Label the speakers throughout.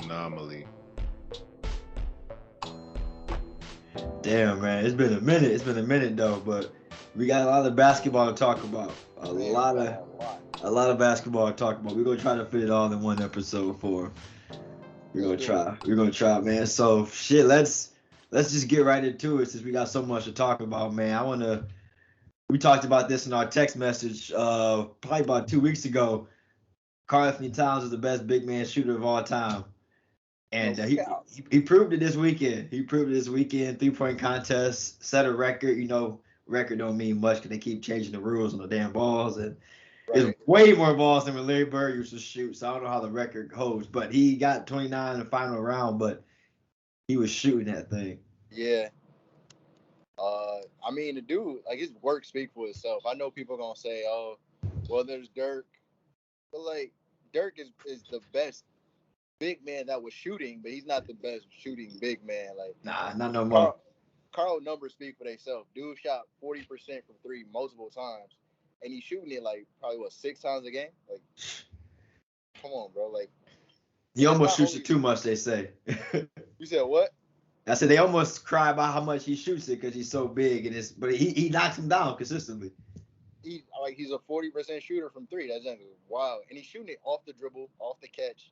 Speaker 1: Anomaly.
Speaker 2: Damn, man, it's been a minute. It's been a minute though, but we got a lot of basketball to talk about.
Speaker 3: Man, we got a lot.
Speaker 2: A lot of basketball to talk about. We're gonna try to fit it all in one episode for. We're gonna try. We're gonna try, man. So shit, let's just get right into it since we got so much to talk about, man. We talked about this in our text message probably about 2 weeks ago. Karl Anthony Towns is the best big man shooter of all time. And he proved it this weekend. He proved it this weekend. 3-point contest, set a record. You know, record don't mean much because they keep changing the rules on the damn balls. And it's way more balls than when Larry Bird used to shoot. So I don't know how the record holds. But he got 29 in the final round, but he was shooting that thing.
Speaker 3: Yeah. I mean, the dude, like, his work speaks for itself. I know people are going to say, oh, well, there's Dirk. But, like, Dirk is the best big man that was shooting, but he's not the best shooting big man. Like,
Speaker 2: nah, not no more.
Speaker 3: Karl numbers speak for themselves. Dude shot 40% from three multiple times, and he's shooting it like probably 6 times a game. Like, come on, bro. Like,
Speaker 2: he almost shoots it too much. They say.
Speaker 3: You said what?
Speaker 2: I said they almost cry about how much he shoots it because he's so big, and but he knocks him down consistently.
Speaker 3: He's a 40% shooter from three. That's just wow, and he's shooting it off the dribble, off the catch.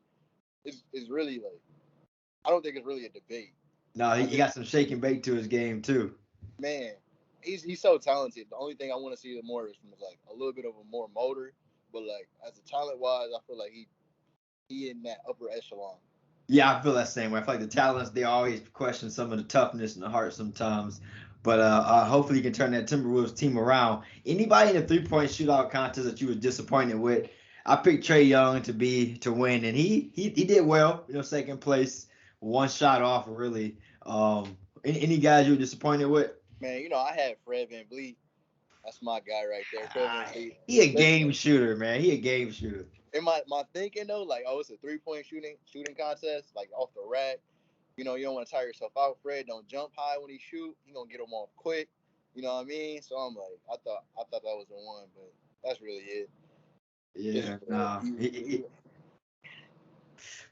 Speaker 3: It's really like, I don't think it's really a debate.
Speaker 2: No, he got some shake and bake to his game too.
Speaker 3: Man, he's so talented. The only thing I want to see more is from like a little bit of a more motor, but like as a talent wise, I feel like he in that upper echelon.
Speaker 2: Yeah, I feel that same way. I feel like the talents, they always question some of the toughness and the heart sometimes. But hopefully he can turn that Timberwolves team around. Anybody in the 3-point shootout contest that you were disappointed with? I picked Trae Young to win, and he did well. You know, second place, one shot off really. Any guys you were disappointed with?
Speaker 3: Man, you know, I had Fred VanVleet. That's my guy right there. Fred VanVleet.
Speaker 2: He a game shooter, man. He a game shooter.
Speaker 3: In my thinking though, like, oh, it's a 3-point shooting contest, like off the rack. You know, you don't want to tire yourself out. Fred don't jump high when he shoot. He gonna get them off quick. You know what I mean? So I'm like, I thought that was the one, but that's really it.
Speaker 2: Yeah, nah.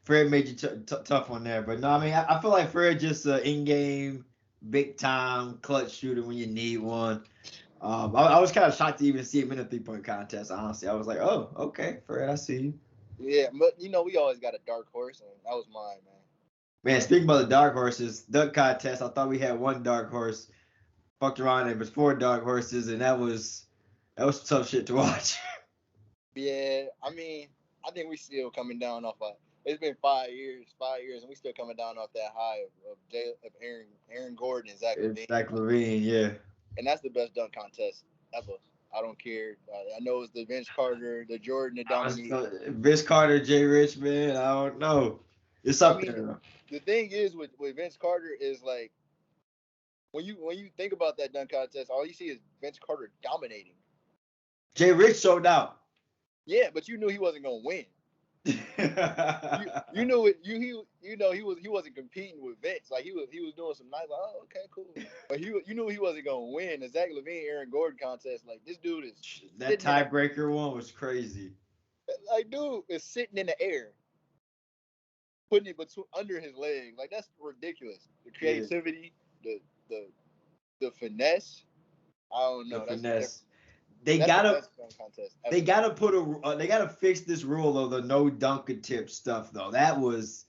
Speaker 2: Fred made you tough on there, but no, I mean, I feel like Fred just an in-game, big-time clutch shooter when you need one. I was kind of shocked to even see him in a 3-point contest. Honestly, I was like, oh, okay, Fred, I see you.
Speaker 3: Yeah, but you know, we always got a dark horse, and that was mine, man.
Speaker 2: Man, speaking about the dark horses, dunk contest, I thought we had one dark horse. Fucked around, and it was 4 dark horses, and that was tough shit to watch.
Speaker 3: Yeah, I mean, I think we still coming down off it's been 5 years, and we still coming down off that high of Aaron Gordon and Zach LaVine.
Speaker 2: Zach LaVine, yeah.
Speaker 3: And that's the best dunk contest ever. I don't care. I know it's the Vince Carter, the Jordan, the Dominique.
Speaker 2: Vince Carter, Jay Rich, man. I don't know. It's up there.
Speaker 3: The thing is with Vince Carter is like, when you think about that dunk contest, all you see is Vince Carter dominating.
Speaker 2: Jay Rich showed out.
Speaker 3: Yeah, but you knew he wasn't gonna win. you knew it. You know he wasn't competing with Vince. Like he was doing some nice. Like, oh, okay, cool. But you knew he wasn't gonna win. The Zach LaVine Aaron Gordon contest. Like, this dude is
Speaker 2: that tiebreaker one was crazy.
Speaker 3: Like, dude is sitting in the air, putting it under his legs. Like, that's ridiculous. The creativity, the finesse. I don't know.
Speaker 2: The finesse. They gotta fix this rule of the no dunker tip stuff though. That was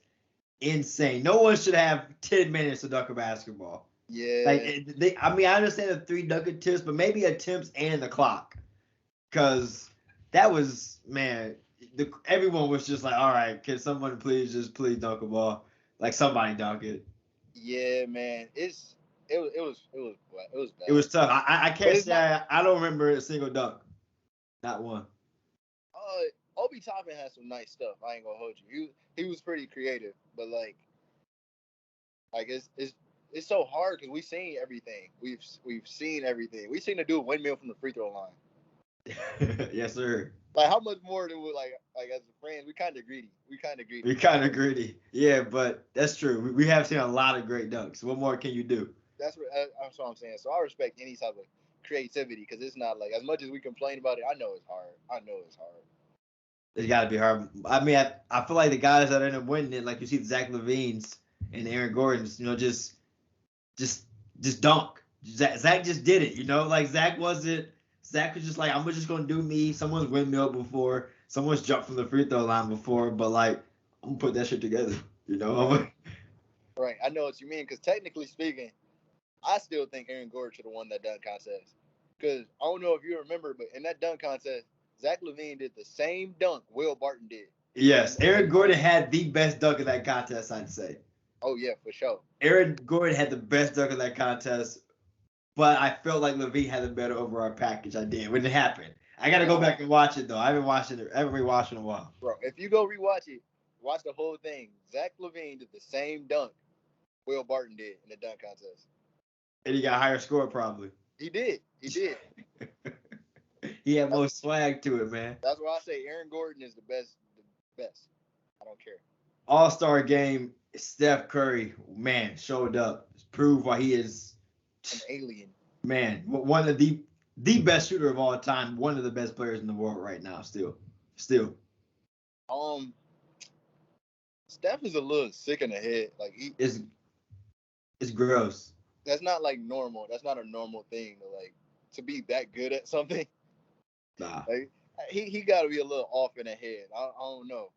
Speaker 2: insane. No one should have 10 minutes to dunk a basketball.
Speaker 3: Yeah.
Speaker 2: Like I mean, I understand the 3 dunker tips, but maybe attempts and the clock, because that was, man. Everyone was just like, all right, can someone please dunk a ball? Like, somebody dunk it.
Speaker 3: Yeah, man. It was bad.
Speaker 2: It was tough. I can't say I don't remember a single dunk. Not one.
Speaker 3: Obi Toppin had some nice stuff. I ain't gonna hold you. He was pretty creative, but like it's so hard because we've seen everything. We've seen everything. We've seen the dude windmill from the free throw line.
Speaker 2: Yes, sir.
Speaker 3: Like, how much more do we like as friends? We kind of greedy.
Speaker 2: Yeah, but that's true. We have seen a lot of great dunks. What more can you do?
Speaker 3: That's what I'm saying. So I respect any type of creativity, because it's not like, as much as we complain about it, I know it's hard.
Speaker 2: It's got to be hard. I mean, I feel like the guys that end up winning it, like you see the Zach LaVines and Aaron Gordon's, just just dunk. Zach just did it, like Zach wasn't. Zach was just like, I'm just gonna do me. Someone's windmill before. Someone's jumped from the free throw line before, but like I'm gonna put that shit together.
Speaker 3: Right. Right. I know what you mean because technically speaking, I still think Aaron Gordon should have won that dunk contest. Because I don't know if you remember, but in that dunk contest, Zach LaVine did the same dunk Will Barton did.
Speaker 2: Yes, Aaron Gordon had the best dunk in that contest, I'd say.
Speaker 3: Oh yeah, for sure.
Speaker 2: Aaron Gordon had the best dunk in that contest, but I felt like LaVine had a better overall package. I did when it happened. I gotta go back and watch it though. I haven't watched it. I haven't rewatched it in a while.
Speaker 3: Bro, if you go rewatch it, watch the whole thing. Zach LaVine did the same dunk Will Barton did in the dunk contest.
Speaker 2: And he got a higher score probably.
Speaker 3: He did. He did.
Speaker 2: He had more swag to it, man.
Speaker 3: That's why I say Aaron Gordon is the best. The best. I don't care.
Speaker 2: All-Star game, Steph Curry, man, showed up. Proved why he is
Speaker 3: an alien.
Speaker 2: Man, one of the best shooter of all time, one of the best players in the world right now, still.
Speaker 3: Steph is a little sick in the head. Like
Speaker 2: it's gross.
Speaker 3: That's not like normal. That's not a normal thing to be that good at something.
Speaker 2: Nah.
Speaker 3: Like, he got to be a little off in the head. I don't know.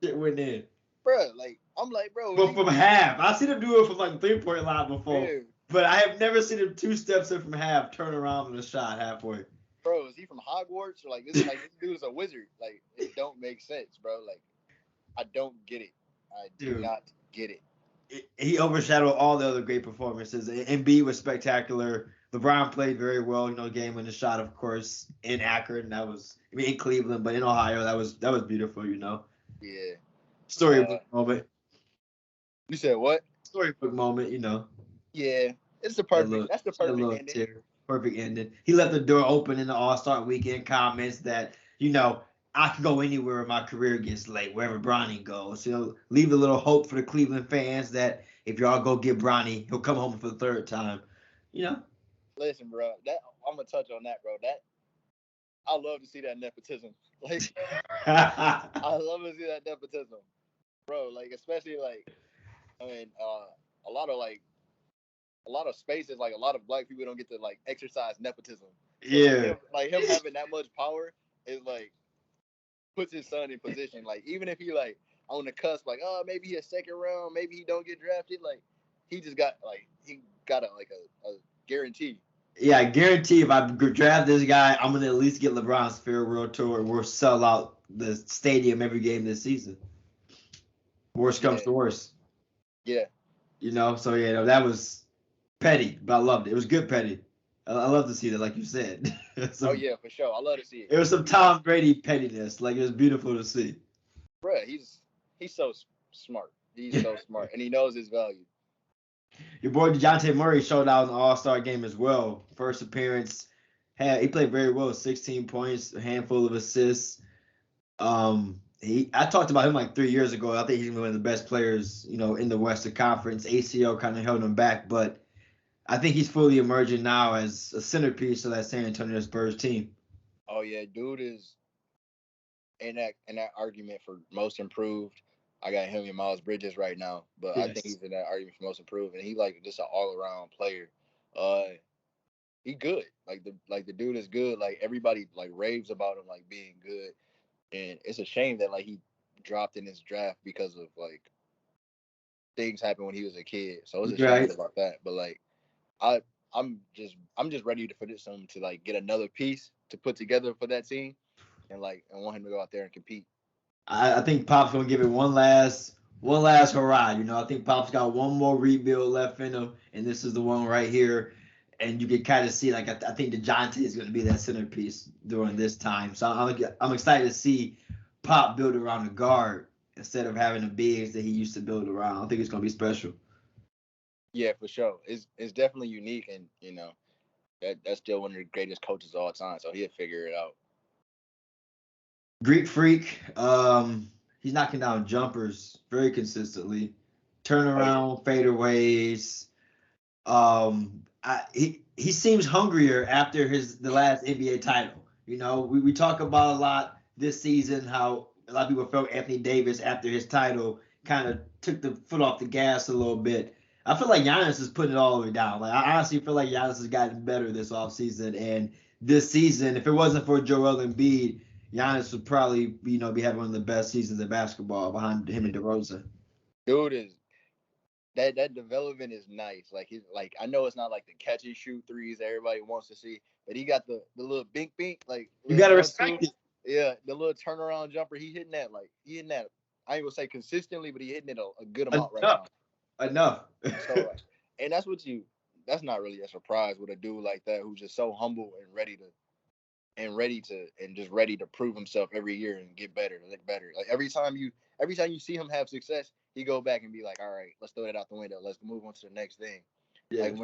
Speaker 2: Shit went in.
Speaker 3: Bro, I'm like, bro.
Speaker 2: But from half. I've seen him do it from like 3-point line before.
Speaker 3: Yeah.
Speaker 2: But I have never seen him 2 steps in from half, turn around with a shot halfway.
Speaker 3: Bro, is he from Hogwarts? Or this dude is a wizard. Like, it don't make sense, bro. Like, I don't get it. I do not get it.
Speaker 2: He overshadowed all the other great performances. Embiid was spectacular. LeBron played very well. Game winning shot, of course, in Akron. In Cleveland, but in Ohio, that was beautiful.
Speaker 3: Yeah.
Speaker 2: Storybook moment.
Speaker 3: You said what?
Speaker 2: Storybook moment.
Speaker 3: Yeah, it's the perfect. That's the perfect ending.
Speaker 2: Perfect ending. He left the door open in the All-Star Weekend comments that I can go anywhere when my career gets late, wherever Bronny goes. Leave a little hope for the Cleveland fans that if y'all go get Bronny, he'll come home for the 3rd time.
Speaker 3: Listen, bro. I'm gonna touch on that, bro. I love to see that nepotism. I love to see that nepotism, bro. Especially a lot of spaces, a lot of black people don't get to exercise nepotism. So,
Speaker 2: yeah.
Speaker 3: Him having that much power is puts his son in position. Even if he on the cusp, maybe he a 2nd round, maybe he don't get drafted. He just got he got a guarantee.
Speaker 2: Yeah, I guarantee if I draft this guy, I'm gonna at least get LeBron's farewell tour and we'll sell out the stadium every game this season. Worst comes to worst.
Speaker 3: Yeah.
Speaker 2: So that was petty, but I loved it. It was good petty. I love to see that, like you said.
Speaker 3: Oh yeah, for sure. I love to see it.
Speaker 2: It was some Tom Brady pettiness. It was beautiful to see.
Speaker 3: Bruh, he's so smart. He's so smart, and he knows his value.
Speaker 2: Your boy DeJounte Murray showed out in the All-Star game as well. First appearance, he played very well. 16 points, a handful of assists. I talked about him 3 years ago. I think he's one of the best players, in the Western Conference. ACL kind of held him back, but I think he's fully emerging now as a centerpiece of that San Antonio Spurs team.
Speaker 3: Oh yeah, dude is in that argument for most improved. I got him and Miles Bridges right now, but yes. I think he's in that argument for most improved, and he just an all around player. He good. The dude is good. Everybody raves about him being good, and it's a shame that he dropped in his draft because of things happened when he was a kid. So it's a shame about that. But I'm just ready for this one to get another piece to put together for that team, and want him to go out there and compete.
Speaker 2: I think Pop's gonna give it one last hurrah. I think Pop's got one more rebuild left in him, and this is the one right here. And you can kind of see, I think DeJounte is going to be that centerpiece during this time. So I'm excited to see Pop build around the guard instead of having the bigs that he used to build around. I think it's going to be special.
Speaker 3: Yeah, for sure. It's definitely unique, and that's still one of the greatest coaches of all time. So he'll figure it out.
Speaker 2: Greek Freak, he's knocking down jumpers very consistently, turnaround, fadeaways. He seems hungrier after the last NBA title. We talk about a lot this season, how a lot of people felt Anthony Davis after his title kind of took the foot off the gas a little bit. I feel like Giannis is putting it all the way down. Like I honestly feel like Giannis has gotten better this offseason. And this season, if it wasn't for Joel Embiid, Giannis would probably, be having one of the best seasons of basketball behind him and DeRozan.
Speaker 3: Dude is that development is nice. Like he's like I know it's not like the catch and shoot threes that everybody wants to see, but he got the little bink bink like
Speaker 2: You gotta
Speaker 3: 1,
Speaker 2: respect
Speaker 3: 2.
Speaker 2: it.
Speaker 3: Yeah, the little turnaround jumper. He hitting that I ain't gonna say consistently, but he hitting it a good amount right now.
Speaker 2: Enough.
Speaker 3: So and that's not really a surprise with a dude like that who's just so humble and just ready to prove himself every year and get better, look better. Like every time you see him have success, he go back and be like, all right, let's throw that out the window. Let's move on to the next thing.
Speaker 2: Yeah.
Speaker 3: Like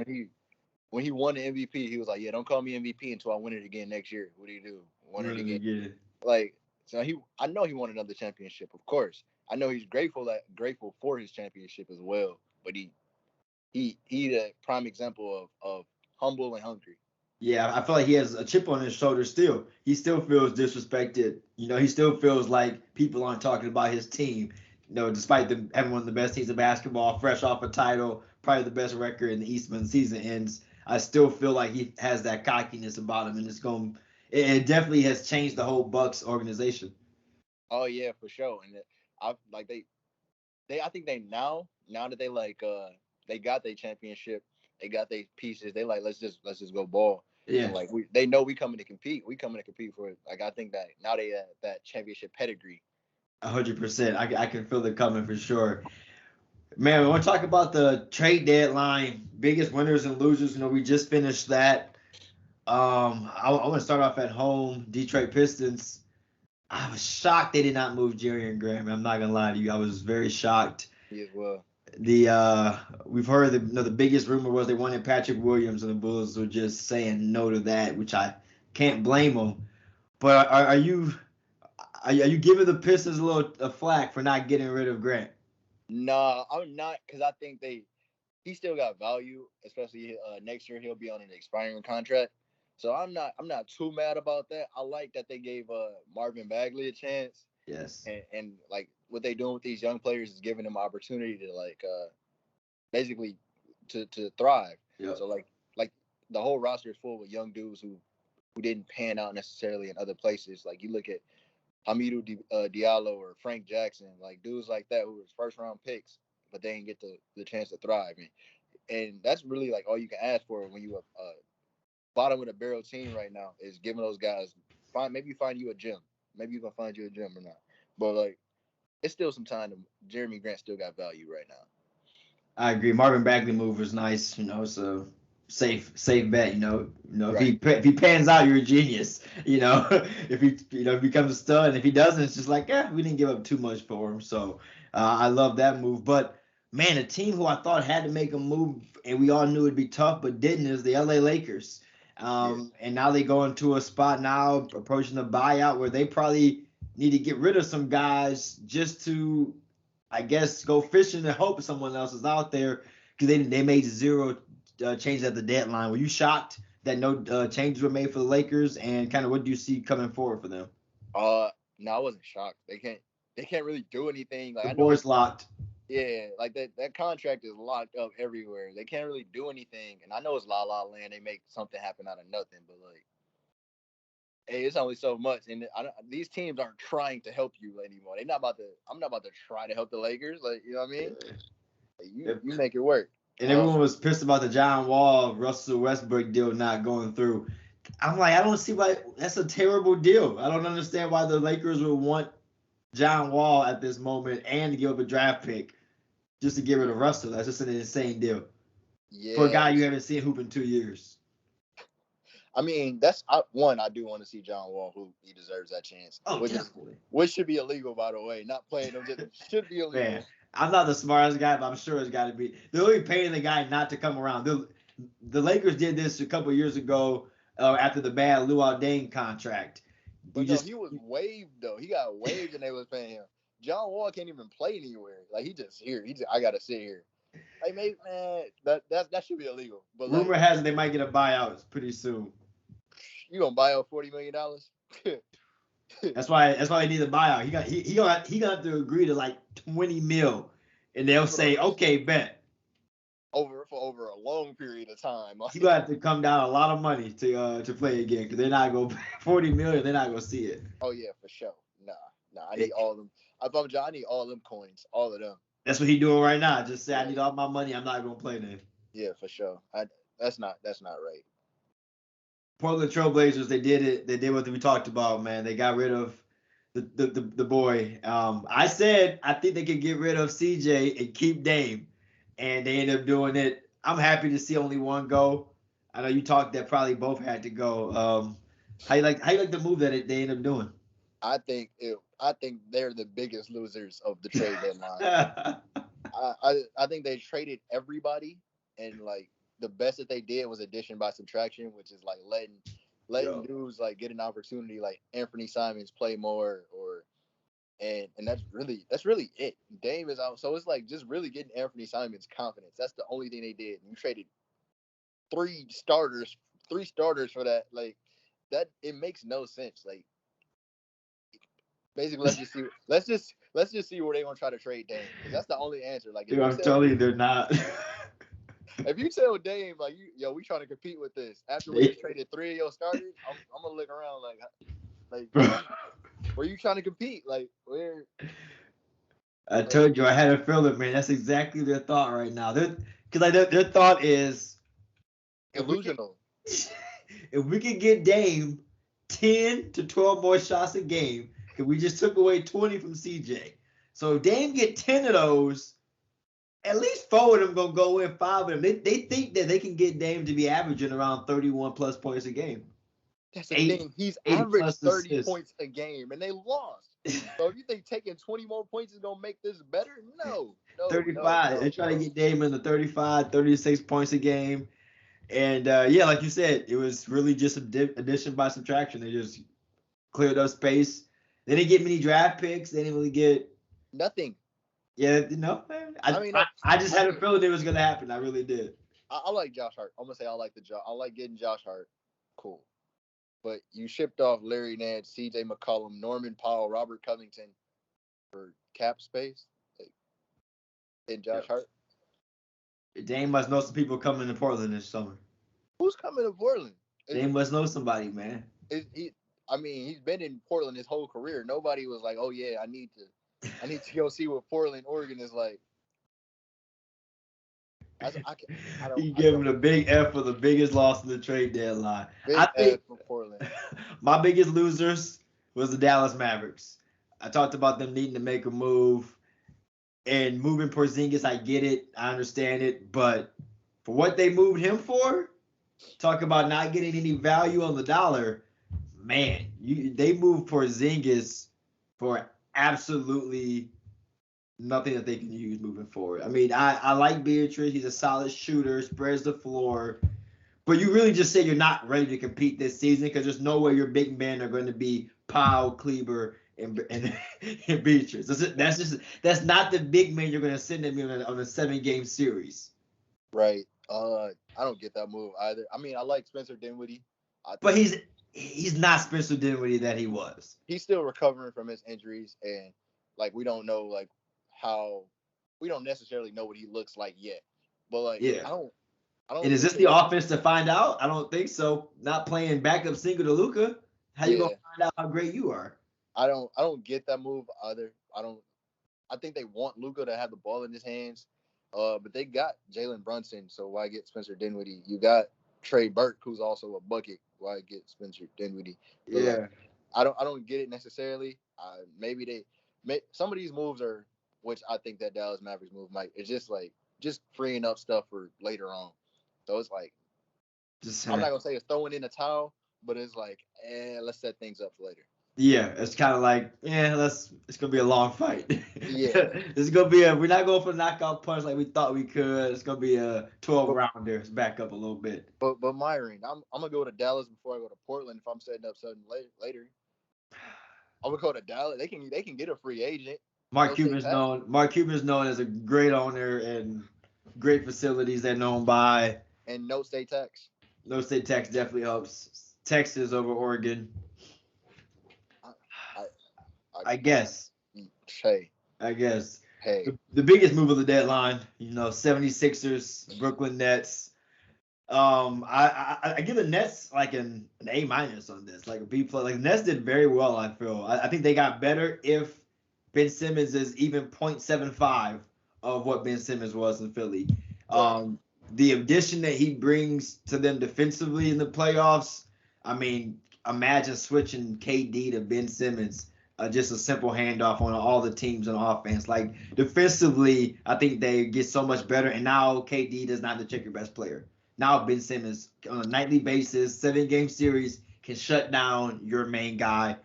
Speaker 3: when he won the MVP, he was like, yeah, don't call me MVP until I win it again next year. What do you do? Won it again. Like so I know he won another championship, of course. I know he's grateful for his championship as well. But he the prime example of humble and hungry.
Speaker 2: Yeah, I feel like he has a chip on his shoulder still. He still feels disrespected. He still feels like people aren't talking about his team. Despite them having one of the best teams in basketball, fresh off a title, probably the best record in the East when the season ends. I still feel like he has that cockiness about him, and it definitely has changed the whole Bucks organization.
Speaker 3: Oh yeah, for sure. And I think they now that they got their championship, they got their pieces. They like let's just go ball.
Speaker 2: Yeah.
Speaker 3: And like they know we coming to compete. We coming to compete for it. Like I think that now they have that championship pedigree.
Speaker 2: 100%. I can feel it coming for sure. Man, we want to talk about the trade deadline, biggest winners and losers. We just finished that. I want to start off at home. Detroit Pistons. I was shocked they did not move Jerry Graham. I'm not gonna lie to you. I was very shocked.
Speaker 3: Me as well.
Speaker 2: We've heard the biggest rumor was they wanted Patrick Williams, and the Bulls were just saying no to that, which I can't blame them. But are you giving the Pistons a little flack for not getting rid of Grant?
Speaker 3: Nah, I'm not, because I think he still got value, especially next year he'll be on an expiring contract. So I'm not too mad about that. I like that they gave Marvin Bagley a chance.
Speaker 2: Yes.
Speaker 3: And like what they doing with these young players is giving them opportunity to basically to thrive.
Speaker 2: Yep.
Speaker 3: So like the whole roster is full with young dudes who didn't pan out necessarily in other places. Like you look at Hamidou Diallo or Frank Jackson, like dudes like that who was first round picks, but they didn't get the chance to thrive. And that's really like all you can ask for when you bottom of the barrel team right now is giving those guys maybe find you a gym. Maybe you're gonna find you a gym or not. But like it's still some time. Jeremy Grant still got value right now.
Speaker 2: I agree. Marvin Bagley move was nice. It's a safe bet.
Speaker 3: Right.
Speaker 2: If he pans out, you're a genius. If he becomes a stud, and if he doesn't, it's just like we didn't give up too much for him. So I love that move. But man, a team who I thought had to make a move, and we all knew it'd be tough, but didn't, is the LA Lakers. And now they go into a spot now approaching the buyout where they probably need to get rid of some guys just to, I guess, go fishing and hope someone else is out there, because they made zero changes at the deadline. Were you shocked that no changes were made for the Lakers, and kind of what do you see coming forward for them?
Speaker 3: No, I wasn't shocked. They can't really do anything. Like
Speaker 2: The
Speaker 3: I know
Speaker 2: board's locked.
Speaker 3: Yeah, like that contract is locked up everywhere. They can't really do anything. And I know it's La La Land. They make something happen out of nothing, but like, hey, it's only so much. And these teams aren't trying to help you anymore. I'm not about to try to help the Lakers. Like, you know what I mean? Like, you make it work.
Speaker 2: And everyone was pissed about the John Wall, Russell Westbrook deal not going through. I'm like, I don't see why. That's a terrible deal. I don't understand why the Lakers would want John Wall at this moment and to give up a draft pick just to get rid of Russell. That's just an insane deal.
Speaker 3: Yeah.
Speaker 2: For a guy you haven't seen hoop in 2 years.
Speaker 3: I mean, I do want to see John Wall hoop. He deserves that chance.
Speaker 2: Oh, definitely.
Speaker 3: Which should be illegal, by the way. Not playing him should be illegal.
Speaker 2: Man, I'm not the smartest guy, but I'm sure it's got to be. They're only paying the guy not to come around. The Lakers did this a couple years ago after the bad Luol Deng contract.
Speaker 3: But he was waived, though. He got waived and they was paying him. John Wall can't even play anywhere. Like, he just here. I got to sit here. Like, maybe, man, that should be illegal. But
Speaker 2: rumor has it they might get a buyout pretty soon.
Speaker 3: You going to buy out $40 million?
Speaker 2: That's why he needs a buyout. He got to agree to like 20 mil, and they'll say, okay, bet.
Speaker 3: For over a long period of time.
Speaker 2: He gonna have to come down a lot of money to play again because they're not gonna pay 40 million. They're not gonna see it.
Speaker 3: Oh yeah, for sure. Nah. I need all of them. If I'm John, I need all them coins, all of them.
Speaker 2: That's what he doing right now. Just say I need all my money. I'm not gonna play then.
Speaker 3: Yeah, for sure. That's not right.
Speaker 2: Portland Trailblazers, they did it. They did what we talked about, man. They got rid of the boy. I said I think they could get rid of CJ and keep Dame, and they ended up doing it. I'm happy to see only one go. I know you talked that probably both had to go. How you like the move that they ended up doing?
Speaker 3: I think they're the biggest losers of the trade deadline. I think they traded everybody, and like the best that they did was addition by subtraction, which is like letting dudes like get an opportunity, like Anthony Simons play more, and that's really it. Dame is out, so it's like just really getting Anthony Simons confidence. That's the only thing they did. You traded three starters for that. Like that, it makes no sense. Like basically, let's just see where they gonna try to trade Dame, because that's the only answer. Like,
Speaker 2: Dude, I'm telling you, they're not.
Speaker 3: If you tell Dame like, we trying to compete with this after we just traded 3 of your starters, I'm gonna look around like where you trying to compete? Like, where?
Speaker 2: I told you, I had a feeling, man. That's exactly their thought right now. Their thought is
Speaker 3: Illusional.
Speaker 2: If we could get Dame 10 to 12 more shots a game, because we just took away 20 from CJ. So if Dame get 10 of those, at least 4 of them going to go in, 5 of them. They think that they can get Dame to be averaging around 31 plus points a game.
Speaker 3: That's the thing. He's averaged 30 points a game, and they lost. So if you think taking 20 more points is going to make this better, no.
Speaker 2: 35. They're trying to get Dame in the 35, 36 points a game. And, like you said, it was really just addition by subtraction. They just cleared up space. They didn't get many draft picks. They didn't really get
Speaker 3: nothing.
Speaker 2: Yeah, I just had a feeling it was going to happen. I really did.
Speaker 3: I like Josh Hart. I'm going to say I like getting Josh Hart. Cool. But you shipped off Larry Nance, C.J. McCollum, Norman Powell, Robert Covington for cap space. And Josh Hart.
Speaker 2: Dame must know some people coming to Portland this summer.
Speaker 3: Who's coming to Portland?
Speaker 2: Dame must know somebody, man.
Speaker 3: He's been in Portland his whole career. Nobody was like, oh yeah, I need to go see what Portland, Oregon is like.
Speaker 2: You give him a big F for the biggest loss in the trade deadline. I think
Speaker 3: F for Portland.
Speaker 2: My biggest losers was the Dallas Mavericks. I talked about them needing to make a move. And moving Porzingis, I get it. I understand it. But for what they moved him for, talk about not getting any value on the dollar, man, they moved Porzingis for absolutely nothing that they can use moving forward. I mean, I like Beatrice. He's a solid shooter, spreads the floor. But you really just say you're not ready to compete this season because there's no way your big men are going to be Powell, Kleber, and Beatrice. That's not the big man you're going to send them on a 7-game series.
Speaker 3: Right. I don't get that move either. I mean, I like Spencer Dinwiddie.
Speaker 2: But he's not Spencer Dinwiddie that he was.
Speaker 3: He's still recovering from his injuries, and like we don't know we don't necessarily know what he looks like yet. But like I don't.
Speaker 2: And is this the offense to find out? I don't think so. Not playing backup single to Luka. How you gonna find out how great you are?
Speaker 3: I don't get that move either. I think they want Luka to have the ball in his hands. But they got Jalen Brunson, so why get Spencer Dinwiddie? You got Trey Burke, who's also a bucket. Why get Spencer Dinwiddie? But I don't get it necessarily. Maybe some of these moves are, which I think that Dallas Mavericks move might. It's just freeing up stuff for later on. So it's like, I'm not gonna say it's throwing in a towel, but it's like, let's set things up for later.
Speaker 2: Yeah, it's kind of like, it's gonna be a long fight.
Speaker 3: Yeah,
Speaker 2: it's gonna be we're not going for the knockout punch like we thought we could. It's gonna be a 12-rounder. It's back up a little bit.
Speaker 3: But Myron, I'm gonna go to Dallas before I go to Portland. If I'm setting up something later, I'm gonna go to Dallas. They can get a free agent.
Speaker 2: Mark Cuban's known as a great owner and great facilities they're known by.
Speaker 3: And no state tax.
Speaker 2: No state tax definitely helps. Texas over Oregon. I guess.
Speaker 3: Hey.
Speaker 2: I guess.
Speaker 3: Hey.
Speaker 2: The biggest move of the deadline, 76ers, Brooklyn Nets. I give the Nets like an A minus on this, like a B plus. Like the Nets did very well. I feel. I think they got better if Ben Simmons is even 0.75 of what Ben Simmons was in Philly. The addition that he brings to them defensively in the playoffs. I mean, imagine switching KD to Ben Simmons. Just a simple handoff on all the teams on offense. Like defensively, I think they get so much better. And now KD does not have to check your best player. Now Ben Simmons on a nightly basis, 7-game series, can shut down your main guy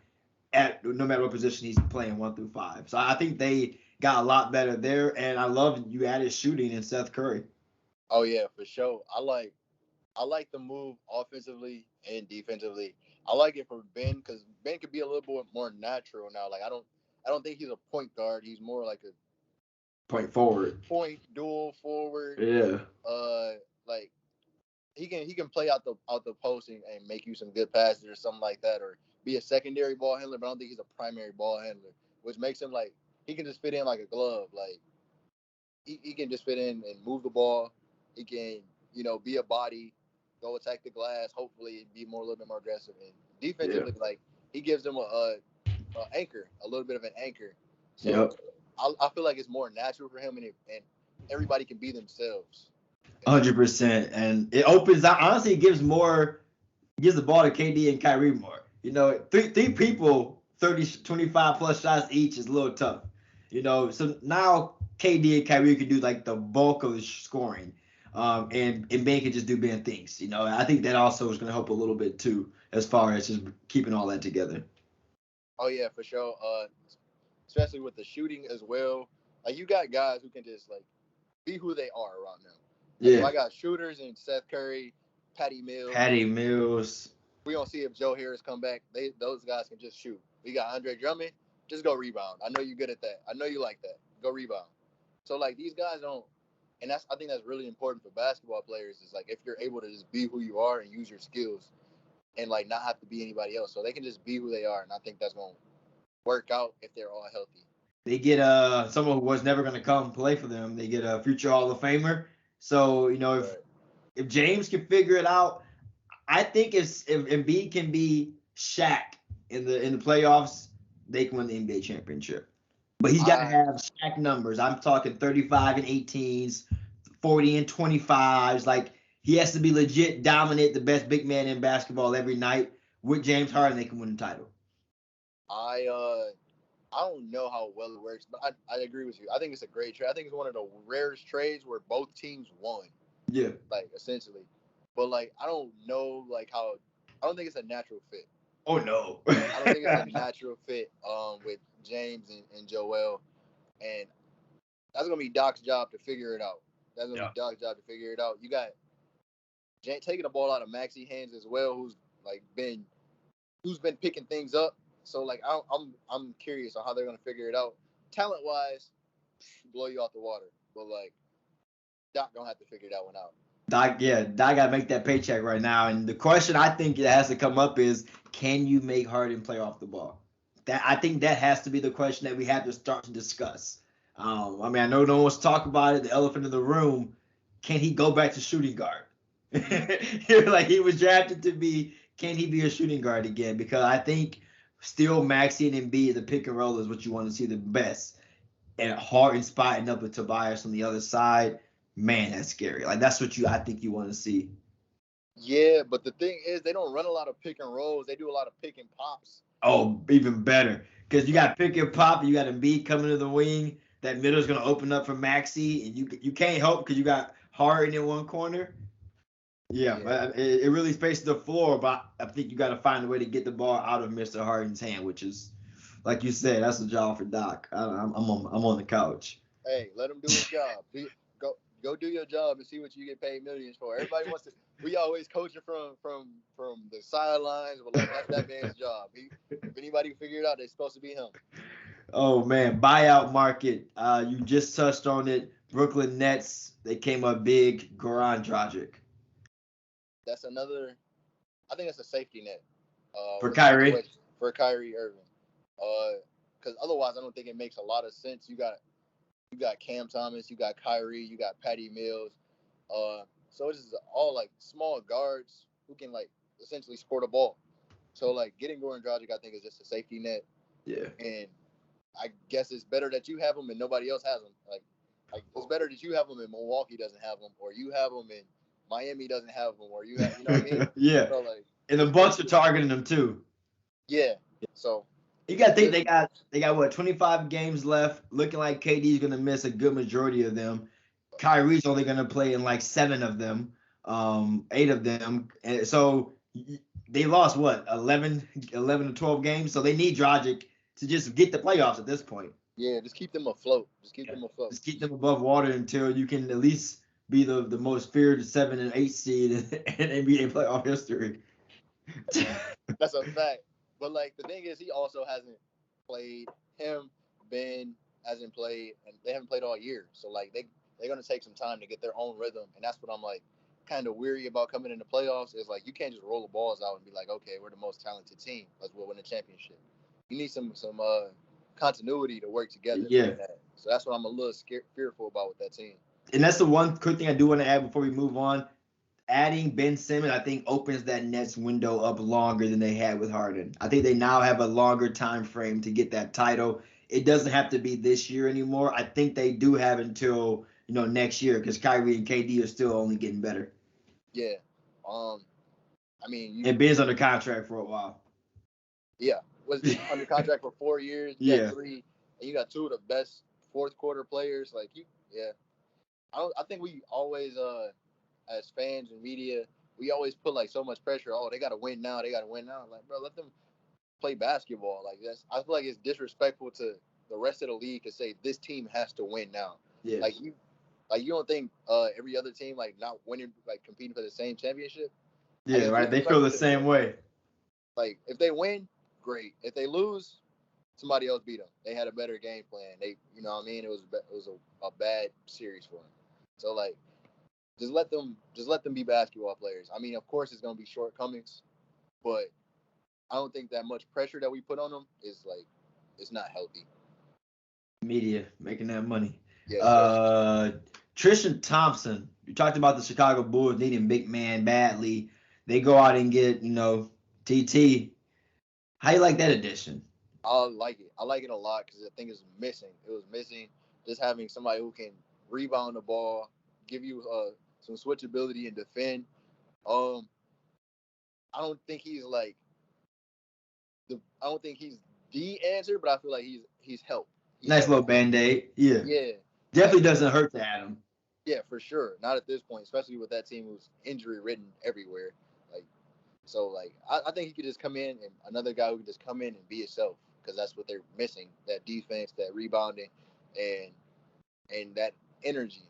Speaker 2: at no matter what position he's playing 1 through 5. So I think they got a lot better there, and I love you added shooting in Seth Curry.
Speaker 3: Oh yeah, for sure. I like the move offensively and defensively. I like it for Ben because Ben could be a little bit more natural now. Like I don't think he's a point guard. He's more like a
Speaker 2: point forward,
Speaker 3: point dual forward.
Speaker 2: Yeah.
Speaker 3: Like he can play out the post and make you some good passes or something like that, or be a secondary ball handler. But I don't think he's a primary ball handler, which makes him like he can just fit in like a glove. Like he can just fit in and move the ball. He can be a body, go attack the glass, hopefully be a little bit more aggressive. And defensively, like he gives them a anchor, a little bit of an anchor. So I feel like it's more natural for him, and everybody can be themselves.
Speaker 2: 100%, and it opens out. Honestly, it gives the ball to KD and Kyrie more. Three people, 30, 25 plus shots each is a little tough. So now KD and Kyrie can do like the bulk of the scoring, and Ben can just do Ben things. I think that also is going to help a little bit too, as far as just keeping all that together.
Speaker 3: Oh yeah, for sure. Especially with the shooting as well. Like you got guys who can just like be who they are around them. Like, if I got shooters and Steph Curry, Patty Mills. We don't see if Joe Harris come back. Those guys can just shoot. We got Andre Drummond. Just go rebound. I know you're good at that. I know you like that. Go rebound. So like these guys don't, and I think that's really important for basketball players. Is like if you're able to just be who you are and use your skills, and like not have to be anybody else. So they can just be who they are, and I think that's gonna work out if they're all healthy.
Speaker 2: They get someone who was never going to come play for them. They get a future Hall of Famer. So if James can figure it out, I think if Embiid can be Shaq in the playoffs, they can win the NBA championship. But he's got to have Shaq numbers. I'm talking 35 and 18s, 40 and 25s. Like he has to be legit dominant, the best big man in basketball every night. With James Harden, they can win the title.
Speaker 3: I don't know how well it works, but I agree with you. I think it's a great trade. I think it's one of the rarest trades where both teams won.
Speaker 2: Yeah.
Speaker 3: Like essentially, but like I don't know like how. I don't think it's a natural fit.
Speaker 2: Oh no.
Speaker 3: I don't think it's a natural fit with James and Joel, and that's gonna be Doc's job to figure it out. That's gonna be Doc's job to figure it out. You got taking the ball out of Maxey's hands as well, who's been picking things up. So like I'm curious on how they're gonna figure it out. Talent wise, blow you out the water. But like Doc gonna have to figure that one out.
Speaker 2: Doc gotta make that paycheck right now. And the question I think that has to come up is, can you make Harden play off the ball? I think that has to be the question that we have to start to discuss. I mean, I know no one's talking about it. The elephant in the room. Can he go back to shooting guard? Like he was drafted to be. Can he be a shooting guard again? Because I think still Maxey and Embiid, the pick and roll is what you want to see the best. And Harden spotting up with Tobias on the other side, man, that's scary. Like that's what I think you want to see.
Speaker 3: Yeah, but the thing is, they don't run a lot of pick and rolls. They do a lot of pick and pops.
Speaker 2: Oh, even better. Because you got pick and pop, you got Embiid coming to the wing. That middle is going to open up for Maxey, and you can't help because you got Harden in one corner. Yeah. It really spaces the floor, but I think you got to find a way to get the ball out of Mr. Harden's hand, which is, like you said, that's a job for Doc. I'm on the couch.
Speaker 3: Hey, let him do his job. Go do your job and see what you get paid millions for. Everybody wants to. We always coaching from the sidelines, but like that's that man's job. If anybody can figure it out, it's supposed to be him.
Speaker 2: Oh man, buyout market. You just touched on it. Brooklyn Nets. They came up big. Goran Dragic.
Speaker 3: That's another. I think that's a safety net
Speaker 2: for Kyrie.
Speaker 3: For Kyrie Irving. because otherwise I don't think it makes a lot of sense. You got Cam Thomas, you got Kyrie, you got Patty Mills. So it's just all like small guards who can like essentially score the ball. So like getting Goran Dragic, I think is just a safety net.
Speaker 2: Yeah.
Speaker 3: And I guess it's better that you have him and nobody else has him. Like it's better that you have him and Milwaukee doesn't have him, or you have him and Miami doesn't have him, or you have, you know what I mean?
Speaker 2: Yeah.
Speaker 3: So like,
Speaker 2: and the Bucks are targeting them too.
Speaker 3: Yeah. So
Speaker 2: you got to think they got what 25 games left. Looking like KD's gonna miss a good majority of them. Kyrie's only gonna play in like 7 of them, 8 of them, and so they lost what 11 to 12 games. So they need Dragic to just get the playoffs at this point.
Speaker 3: Yeah, just keep them afloat. Just keep them
Speaker 2: above water until you can at least be the most feared 7 and 8 seed in NBA playoff history.
Speaker 3: That's a fact. But like the thing is, he also hasn't played. Ben hasn't played, and they haven't played all year. So like they're gonna take some time to get their own rhythm, and that's what I'm like kind of weary about coming into playoffs. Is like you can't just roll the balls out and be like, okay, we're the most talented team, let's win a championship. You need some continuity to work together.
Speaker 2: Yeah.
Speaker 3: So that's what I'm a little fearful about with that team.
Speaker 2: And that's the one quick thing I do want to add before we move on. Adding Ben Simmons, I think, opens that Nets window up longer than they had with Harden. I think they now have a longer time frame to get that title. It doesn't have to be this year anymore. I think they do have until next year because Kyrie and KD are still only getting better.
Speaker 3: Yeah. I mean,
Speaker 2: and Ben's under contract for a while.
Speaker 3: Yeah, was under contract for 4 years. You got 3, and you got 2 of the best fourth quarter players. Like I think we always as fans and media, we always put like so much pressure. Oh, they got to win now. Like, bro, let them play basketball. Like I feel like it's disrespectful to the rest of the league to say this team has to win now.
Speaker 2: Yeah.
Speaker 3: Like you don't think every other team like not winning, like competing for the same championship?
Speaker 2: Yeah, like, right. They feel the same way.
Speaker 3: Like if they win, great. If they lose, somebody else beat them. They had a better game plan. They, you know what I mean? It was a bad series for them. So like, just let them be basketball players. I mean, of course, it's gonna be shortcomings, but I don't think that much pressure that we put on them is like, it's not healthy.
Speaker 2: Media making that money.
Speaker 3: Yeah.
Speaker 2: Tristan Thompson. You talked about the Chicago Bulls needing big man badly. They go out and get TT. How you like that addition?
Speaker 3: I like it. I like it a lot because I think it's missing. It was missing just having somebody who can rebound the ball, give you some switchability and defend. I don't think he's the answer, but I feel like he's help.
Speaker 2: Nice little Band-Aid. Yeah.
Speaker 3: Yeah.
Speaker 2: Definitely doesn't hurt to add him.
Speaker 3: Yeah, for sure. Not at this point, especially with that team who's injury ridden everywhere. I think he could just come in, and another guy who could just come in and be himself, because that's what they're missing: that defense, that rebounding, and that energy.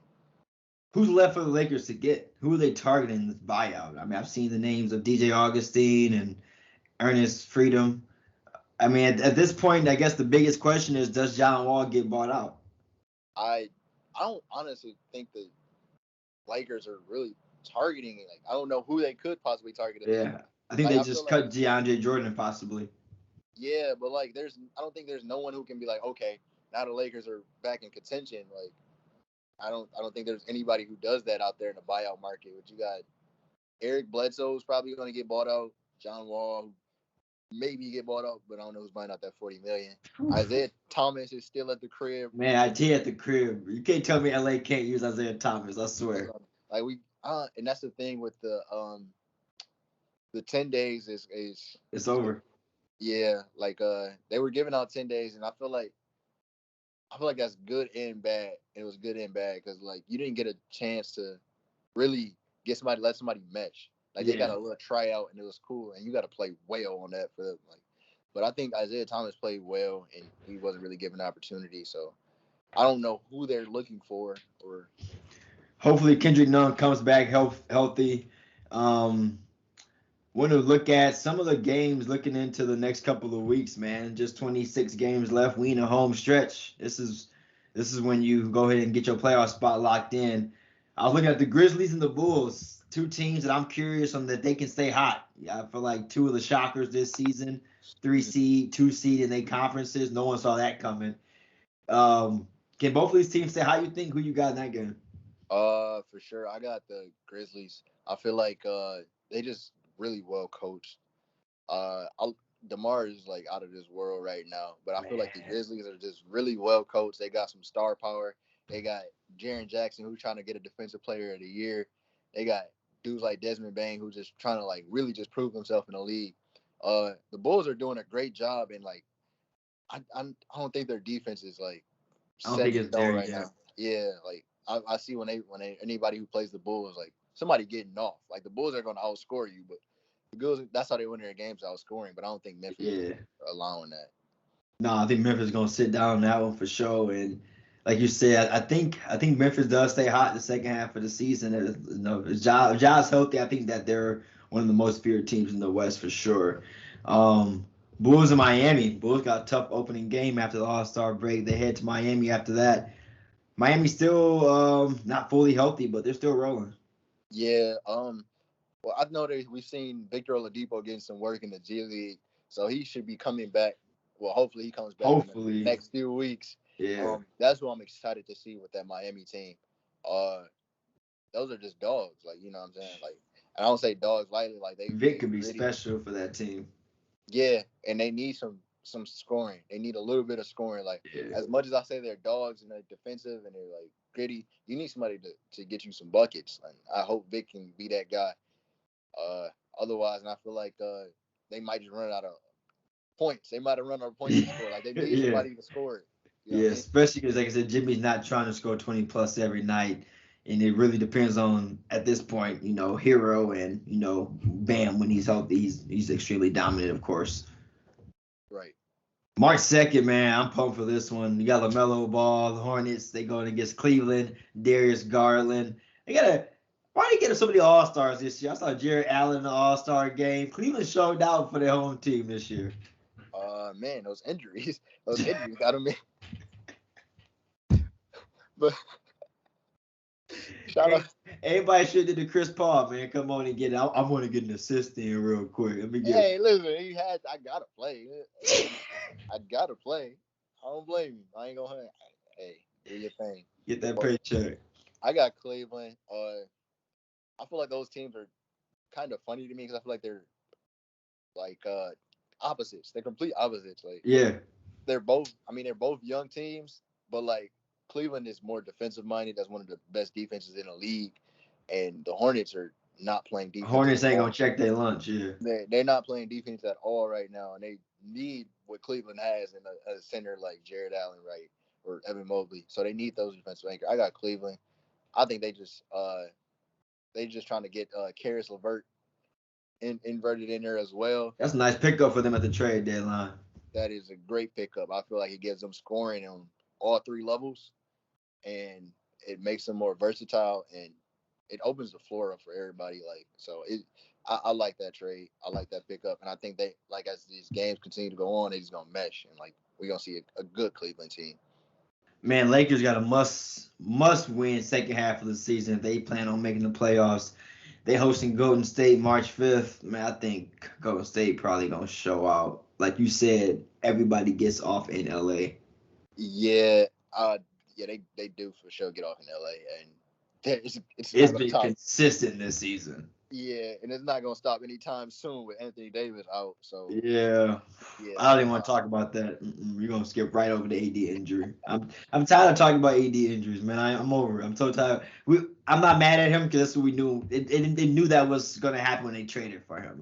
Speaker 2: Who's left for the Lakers to get? Who are they targeting in this buyout? I mean, I've seen the names of DJ Augustine and Ernest Freedom. I mean, at this point, I guess the biggest question is, does John Wall get bought out?
Speaker 3: I don't honestly think the Lakers are really targeting it. Like, I don't know who they could possibly target.
Speaker 2: Yeah, I think they just cut DeAndre Jordan possibly.
Speaker 3: Yeah, but like, I don't think there's no one who can be like, okay, now the Lakers are back in contention. Like, I don't think there's anybody who does that out there in the buyout market. But you got Eric Bledsoe's probably going to get bought out. John Wall maybe get bought out, but I don't know who's buying out that $40 million. Isaiah Thomas is still at the crib.
Speaker 2: Man, Isaiah at the crib. You can't tell me LA can't use Isaiah Thomas. I swear.
Speaker 3: Like and that's the thing with the 10 days is
Speaker 2: it's over.
Speaker 3: Yeah, like they were giving out 10 days, and I feel like that's good and bad. It was good and bad because like you didn't get a chance to really let somebody mesh. Like they got a little tryout and it was cool, and you got to play well on that for them. Like, but I think Isaiah Thomas played well, and he wasn't really given an opportunity. So I don't know who they're looking for. Or
Speaker 2: hopefully Kendrick Nunn comes back healthy. Want to look at some of the games looking into the next couple of weeks, man. Just 26 games left. We in a home stretch. This is when you go ahead and get your playoff spot locked in. I was looking at the Grizzlies and the Bulls, 2 teams that I'm curious on that they can stay hot. Yeah, I feel like 2 of the shockers this season. 3 seed, 2 seed in their conferences. No one saw that coming. Can both of these teams say how you think who you got in that game?
Speaker 3: For sure, I got the Grizzlies. I feel like they just really well coached. DeMar is like out of this world right now, but I feel like the Grizzlies are just really well coached. They got some star power. They got Jaren Jackson, who's trying to get a Defensive Player of the Year. They got dudes like Desmond Bane, who's just trying to like really just prove himself in the league. The Bulls are doing a great job, and like I don't think their defense is like
Speaker 2: I don't
Speaker 3: set
Speaker 2: think
Speaker 3: in
Speaker 2: it's
Speaker 3: stone
Speaker 2: there
Speaker 3: right
Speaker 2: yet.
Speaker 3: now. Yeah, like I see when anybody who plays the Bulls, like somebody getting off. Like the Bulls are going to outscore you, but the Bulls, that's how they win their games, outscoring. But I don't think Memphis is allowing that.
Speaker 2: No, I think Memphis is gonna sit down on that one for sure. And like you said, I think Memphis does stay hot the second half of the season. If Ja's healthy, I think that they're one of the most feared teams in the West for sure. Bulls in Miami. Bulls got a tough opening game after the All-Star break. They head to Miami after that. Miami's still not fully healthy, but they're still rolling.
Speaker 3: Yeah. Well, I know that we've seen Victor Oladipo getting some work in the G League, so he should be coming back. Well, hopefully he comes back in the next few weeks.
Speaker 2: Yeah.
Speaker 3: That's what I'm excited to see with that Miami team. Those are just dogs, like you know what I'm saying. Like, and I don't say dogs lightly. Like
Speaker 2: Vic could be
Speaker 3: gritty.
Speaker 2: special for that team.
Speaker 3: Yeah, and they need some scoring. They need a little bit of scoring. Like as much as I say they're dogs and they're defensive and they're like gritty, you need somebody to get you some buckets. And I hope Vic can be that guy. Otherwise, and I feel like they might just run out of points. They might have run out of points to score. Like they need somebody to score it. You know what I mean?
Speaker 2: Especially because, like I said, Jimmy's not trying to score 20 plus every night, and it really depends on at this point, Hero and Bam when he's healthy, he's extremely dominant, of course.
Speaker 3: Right.
Speaker 2: March 2nd, man, I'm pumped for this one. You got LaMelo Ball, the Hornets. They going against Cleveland, Darius Garland. Why they get so many All-Stars this year? I saw Jared Allen in the All-Star game. Cleveland showed out for their home team this year.
Speaker 3: Man, those injuries got him in. But shout out.
Speaker 2: Everybody should did the Chris Paul, man. Come on and get it. I want to get an assist in real quick.
Speaker 3: Hey, listen, I gotta play. I gotta play. I don't blame you. I ain't gonna. Hey, do your thing.
Speaker 2: Get that paycheck.
Speaker 3: I got Cleveland. I feel like those teams are kind of funny to me because I feel like they're like opposites. They're complete opposites. Like they're both. I mean, they're both young teams, but like Cleveland is more defensive minded. That's one of the best defenses in the league, and the Hornets are not playing defense.
Speaker 2: Hornets ain't gonna check their lunch.
Speaker 3: They're not playing defense at all right now, and they need what Cleveland has in a center like Jared Allen, right, or Evan Mobley. So they need those defensive anchors. I got Cleveland. I think they just trying to get Karis LeVert inverted in there as well.
Speaker 2: That's a nice pickup for them at the trade deadline.
Speaker 3: That is a great pickup. I feel like it gives them scoring on all three levels, and it makes them more versatile, and it opens the floor up for everybody. Like so, I like that trade. I like that pickup, and I think they like as these games continue to go on, they're just gonna mesh, and like we're gonna see a good Cleveland team.
Speaker 2: Man, Lakers got a must win second half of the season if they plan on making the playoffs. They hosting Golden State March 5th. Man, I think Golden State probably gonna show out. Like you said, everybody gets off in LA.
Speaker 3: Yeah, they do for sure get off in LA, and
Speaker 2: it's been consistent this season.
Speaker 3: Yeah, and it's not gonna stop anytime soon with Anthony Davis out. So
Speaker 2: yeah, I don't even want to talk about that. We're gonna skip right over the AD injury. I'm tired of talking about AD injuries, man. I'm over it. I'm so tired. I'm not mad at him because that's what we knew. They knew that was gonna happen when they traded for him.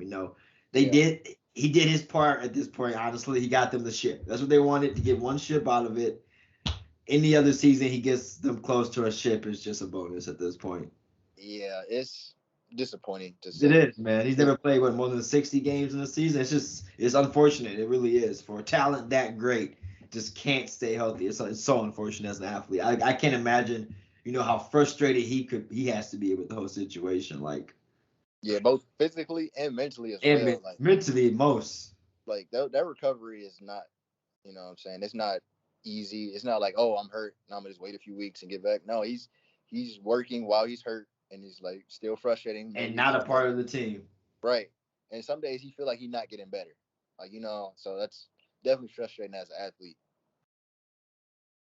Speaker 2: They did. He did his part at this point. Honestly, he got them the ship. That's what they wanted, to get one ship out of it. Any other season he gets them close to a ship is just a bonus at this point.
Speaker 3: Yeah, it's disappointing to see.
Speaker 2: It is, man. He's never played more than 60 games in a season. It's unfortunate. It really is. For a talent that great, just can't stay healthy. It's so unfortunate as an athlete. I can't imagine, how frustrated he has to be with the whole situation. Like,
Speaker 3: yeah, both physically and mentally as well.
Speaker 2: Like mentally, most.
Speaker 3: Like that recovery is not, you know what I'm saying? It's not easy. It's not like, oh, I'm hurt and I'm gonna just wait a few weeks and get back. No, he's working while he's hurt, and he's like still frustrating.
Speaker 2: And not a part of the team.
Speaker 3: Right. And some days he feel like he's not getting better. So that's definitely frustrating as an athlete.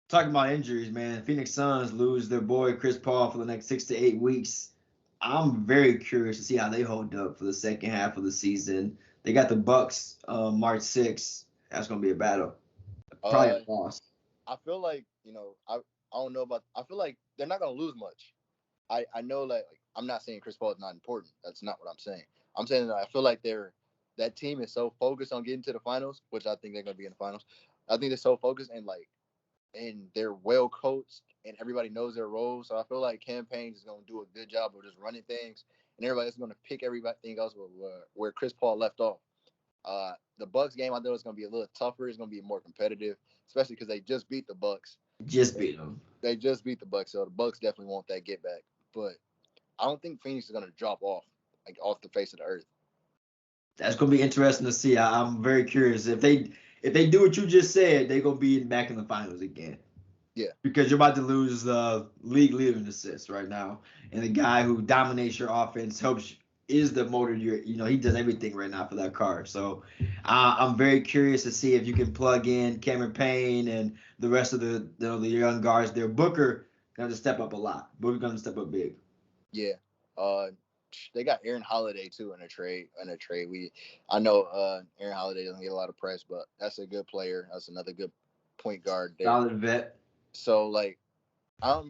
Speaker 2: Talking about injuries, man. Phoenix Suns lose their boy Chris Paul for the next 6 to 8 weeks. I'm very curious to see how they hold up for the second half of the season. They got the Bucks March 6th. That's gonna be a battle. Probably
Speaker 3: Uh,
Speaker 2: a loss.
Speaker 3: I feel like I don't know about. I feel like they're not gonna lose much. I know like I'm not saying Chris Paul is not important. That's not what I'm saying. I'm saying that I feel like that team is so focused on getting to the finals, which I think they're gonna be in the finals. I think they're so focused and they're well coached and everybody knows their roles. So I feel like campaigns is gonna do a good job of just running things, and everybody's gonna pick everything else where Chris Paul left off. The Bucks game, I know it's gonna be a little tougher. It's gonna be more competitive, especially because they just beat the Bucks.
Speaker 2: Just beat them.
Speaker 3: They just beat the Bucks, so the Bucks definitely want that get back. But I don't think Phoenix is gonna drop off like off the face of the earth.
Speaker 2: That's gonna be interesting to see. I'm very curious if they do what you just said, they're gonna be back in the finals again.
Speaker 3: Yeah,
Speaker 2: Because you're about to lose the league leader in assists right now, and the guy who dominates your offense helps is the motor. He does everything right now for that car. So I'm very curious to see if you can plug in Cameron Payne and the rest of the young guards there. Booker going to step up a lot. Booker going to step up big.
Speaker 3: yeah. Uh, they got Aaron Holiday too in a trade. I know Aaron Holiday doesn't get a lot of press, but that's a good player. That's another good point guard there.
Speaker 2: Solid vet.
Speaker 3: So like, I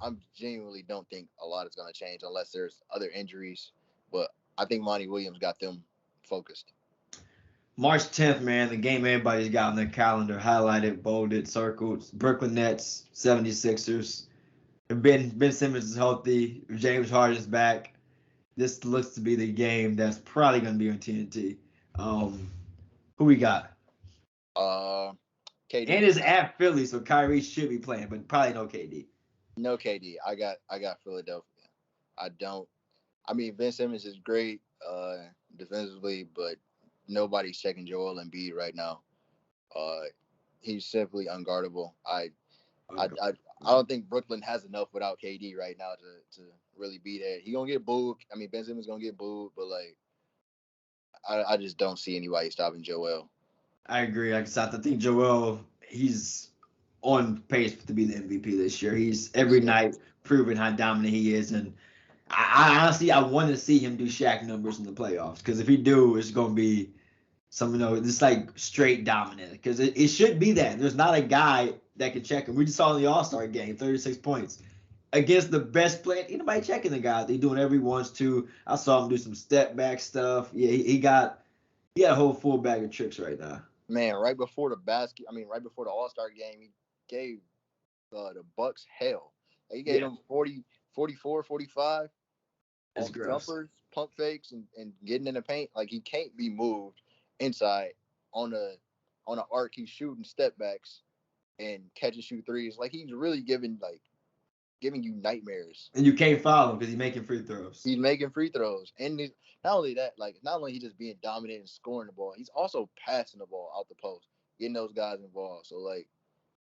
Speaker 3: I'm genuinely don't think a lot is gonna change unless there's other injuries. But I think Monty Williams got them focused.
Speaker 2: March 10th, man, the game everybody's got on their calendar, highlighted, bolded, circled. Brooklyn Nets, 76ers. If Ben Simmons is healthy, if James Harden's back, this looks to be the game that's probably going to be on TNT. Who we got?
Speaker 3: Uh,
Speaker 2: And
Speaker 3: KD.
Speaker 2: it's at Philly, so Kyrie should be playing, but probably no KD.
Speaker 3: No KD. I got Philadelphia. I don't. I mean, Ben Simmons is great defensively, but nobody's checking Joel Embiid right now. Uh, he's simply unguardable. I,
Speaker 2: Okay.
Speaker 3: I, I don't think Brooklyn has enough without KD right now to really be there. He gonna get booed. I mean, Ben Simmons gonna get booed, but like, I just don't see anybody stopping Joel.
Speaker 2: I agree. Like I said, I think Joel, he's on pace to be the MVP this year. He's every
Speaker 3: Yeah,
Speaker 2: night proving how dominant he is, and I honestly I want to see him do Shaq numbers in the playoffs because if he do, it's gonna be some it's like straight dominant because it should be that. There's not a guy that can check him. We just saw in the All Star game, 36 points against the best player. Ain't nobody checking the guy. They doing whatever he wants to. I saw him do some step back stuff. Yeah, he got a whole full bag of tricks right now.
Speaker 3: man. Right before the All Star game, he gave the Bucks hell. Like, he gave
Speaker 2: Yeah,
Speaker 3: them 40, 44, 45
Speaker 2: it's
Speaker 3: off
Speaker 2: gross.
Speaker 3: jumpers, pump fakes, and getting in the paint. Like, he can't be moved inside on a arc. He's shooting step backs and catch and shoot threes. Like, he's really giving you nightmares.
Speaker 2: And you can't foul him because he's making free throws.
Speaker 3: He's making free throws, and not only that, like not only he just being dominant and scoring the ball, he's also passing the ball out the post, getting those guys involved. So like,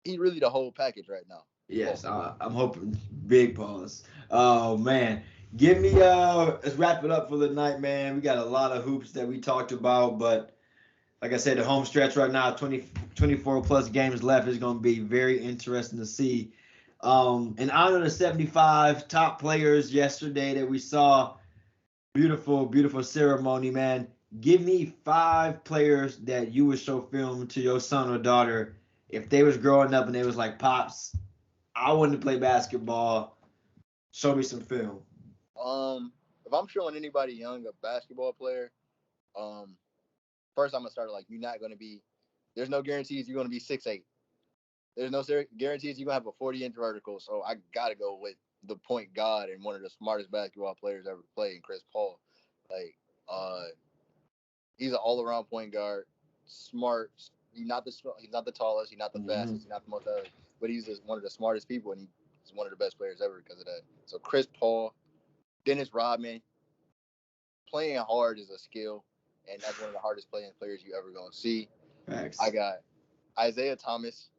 Speaker 3: he's really the whole package right now.
Speaker 2: Yes,
Speaker 3: Paul.
Speaker 2: I'm hoping big pause. Oh man, give me let's wrap it up for the night, man. We got a lot of hoops that we talked about, but like I said, the home stretch right now, 24 plus games left is going to be very interesting to see. In honor of the 75 top players yesterday that we saw, beautiful, beautiful ceremony, man. Give me 5 players that you would show film to your son or daughter if they was growing up and they was like, Pops, I wanted to play basketball. Show me some film.
Speaker 3: If I'm showing anybody young a basketball player, um, first I'm gonna start like you're not gonna be. There's no guarantees you're gonna be 6'8". There's no guarantees you're gonna have a 40-inch vertical. So I gotta go with the point guard and one of the smartest basketball players ever to play, in Chris Paul. Like, uh, he's an all-around point guard, smart. He's not the tallest. He's not the
Speaker 2: Mm-hmm.
Speaker 3: fastest. He's not the most athletic, but he's just one of the smartest people, and he's one of the best players ever because of that. So Chris Paul, Dennis Rodman, playing hard is a skill, and that's one of the hardest playing players you ever gonna see. I
Speaker 2: Facts.
Speaker 3: got Isaiah Thomas.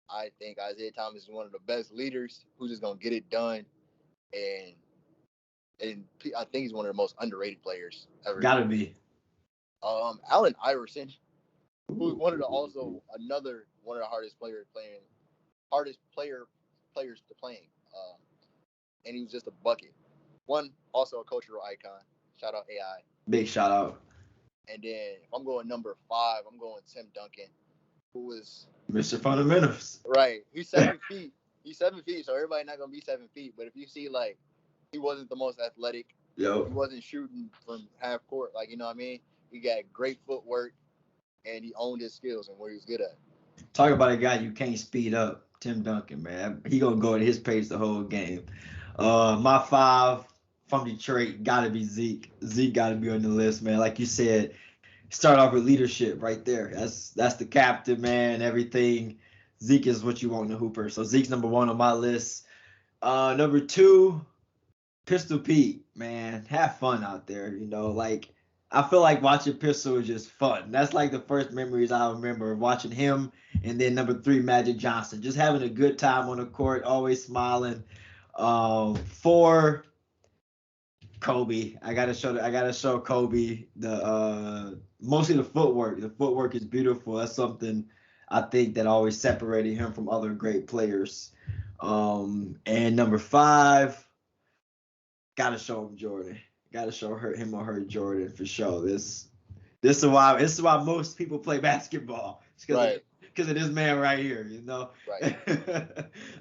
Speaker 3: I think Isaiah Thomas is one of the best leaders who's just gonna get it done, and I think he's one of the most underrated players ever.
Speaker 2: Gotta be.
Speaker 3: Allen Iverson, who's one of the also another one of the hardest players to playing. And he was just a bucket. One, also a cultural icon. Shout out AI.
Speaker 2: Big shout out.
Speaker 3: And then if I'm going number 5, I'm going Tim Duncan, who was
Speaker 2: Mr. Fundamentals.
Speaker 3: Right. He's 7 feet. He's 7 feet, so everybody not gonna be 7 feet. But if you see, like, he wasn't the most athletic.
Speaker 2: Yo.
Speaker 3: He wasn't shooting from half court. Like, you know what I mean? He got great footwork, and he owned his skills and what he was good at.
Speaker 2: Talk about a guy you can't speed up. Tim Duncan, man. He gonna go at his pace the whole game. My 5 from Detroit gotta be Zeke. Zeke gotta be on the list, man. Like you said, start off with leadership right there. That's the captain, man. Everything. Zeke is what you want in a hooper. So Zeke's number 1 on my list. Number 2, Pistol Pete, man. Have fun out there. You know, like I feel like watching Pistol is just fun. That's like the first memories I remember watching him. And then number 3, Magic Johnson. Just having a good time on the court, always smiling. 4, Kobe. I gotta show Kobe the mostly the footwork. The footwork is beautiful. That's something I think that always separated him from other great players. And number 5, gotta show him Jordan. Gotta show him or her Jordan for sure. This is why most people play basketball. It's because of this man right here, you know.
Speaker 3: Right.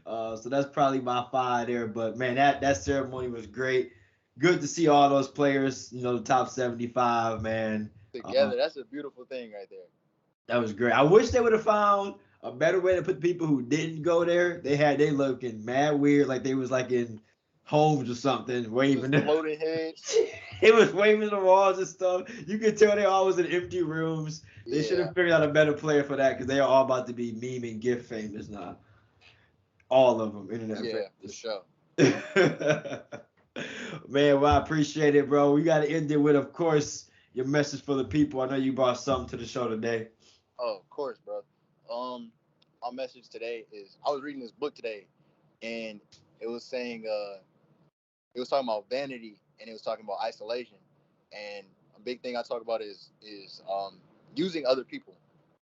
Speaker 2: So that's probably my 5 there. But man, that ceremony was great. Good to see all those players, you know, the top 75, man.
Speaker 3: Together, that's a beautiful thing right there.
Speaker 2: That was great. I wish they would have found a better way to put people who didn't go there. They looking mad weird, like they was like in homes or something, waving.
Speaker 3: Floating heads.
Speaker 2: It was waving the walls and stuff. You could tell they all was in empty rooms. They should have figured out a better player for that because they are all about to be meme and GIF famous now. All of them, internet.
Speaker 3: Yeah, for
Speaker 2: sure. Man, well, I appreciate it, bro. We got to end it with, of course, your message for the people. I know you brought something to the show today.
Speaker 3: Oh, of course, bro. My message today is I was reading this book today, and it was saying it was talking about vanity, and it was talking about isolation. And a big thing I talk about is using other people,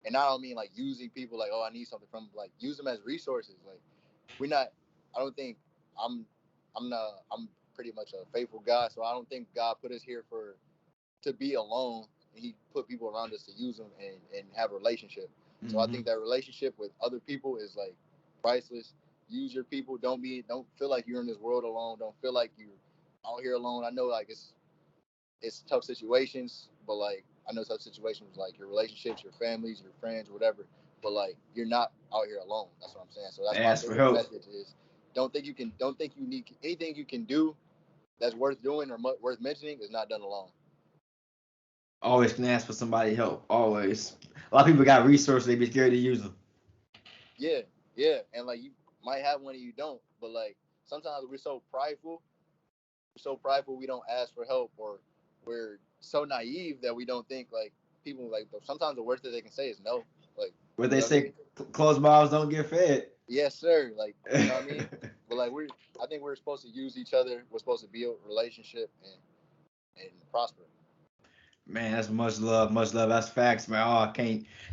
Speaker 3: and I don't mean like using people like, oh, I need something from them. Like use them as resources. Like I don't think I'm pretty much a faithful guy, so I don't think God put us here to be alone. He put people around us to use them and have a relationship. Mm-hmm. So I think that relationship with other people is like priceless. Use your people. Don't feel like you're in this world alone. Don't feel like you're out here alone. I know like it's tough situations, but like I know tough situations like your relationships, your families, your friends, whatever. But like you're not out here alone. That's what I'm saying. So that's my favorite message is don't think you need anything you can do that's worth doing or worth mentioning is not done alone.
Speaker 2: Always can ask for somebody help. Always. A lot of people got resources. They be scared to use them.
Speaker 3: Yeah. And like you might have one and you don't. But like sometimes we're so prideful we don't ask for help, or we're so naive that we don't think like people like sometimes the worst that they can say is no. Like
Speaker 2: where they say closed mouths don't get fed.
Speaker 3: Yes, sir. Like you know what I mean? But like I think we're supposed to use each other. We're supposed to build a relationship and prosper. Man,
Speaker 2: that's much love. That's facts, man. Oh, I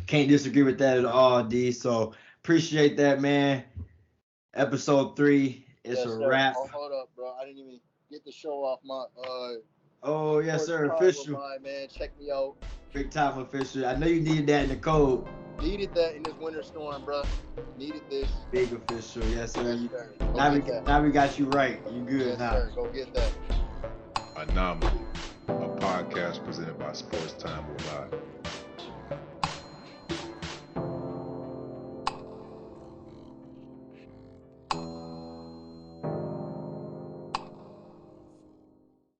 Speaker 2: can't disagree with that at all, D. So appreciate that, man. Episode 3. It's a wrap.
Speaker 3: Oh, hold up, bro. I didn't even get the show off my
Speaker 2: Oh yes, sir. Official.
Speaker 3: Man, check me out.
Speaker 2: Big time official. I know you needed that in the code.
Speaker 3: Needed that in this winter storm, bro. Needed this.
Speaker 2: Big official. Yes, sir.
Speaker 3: Yes, sir.
Speaker 2: Now we got you right. You good
Speaker 3: yes,
Speaker 2: now.
Speaker 3: Sir. Go get that.
Speaker 1: Anomaly, a podcast presented by Sports Time Live.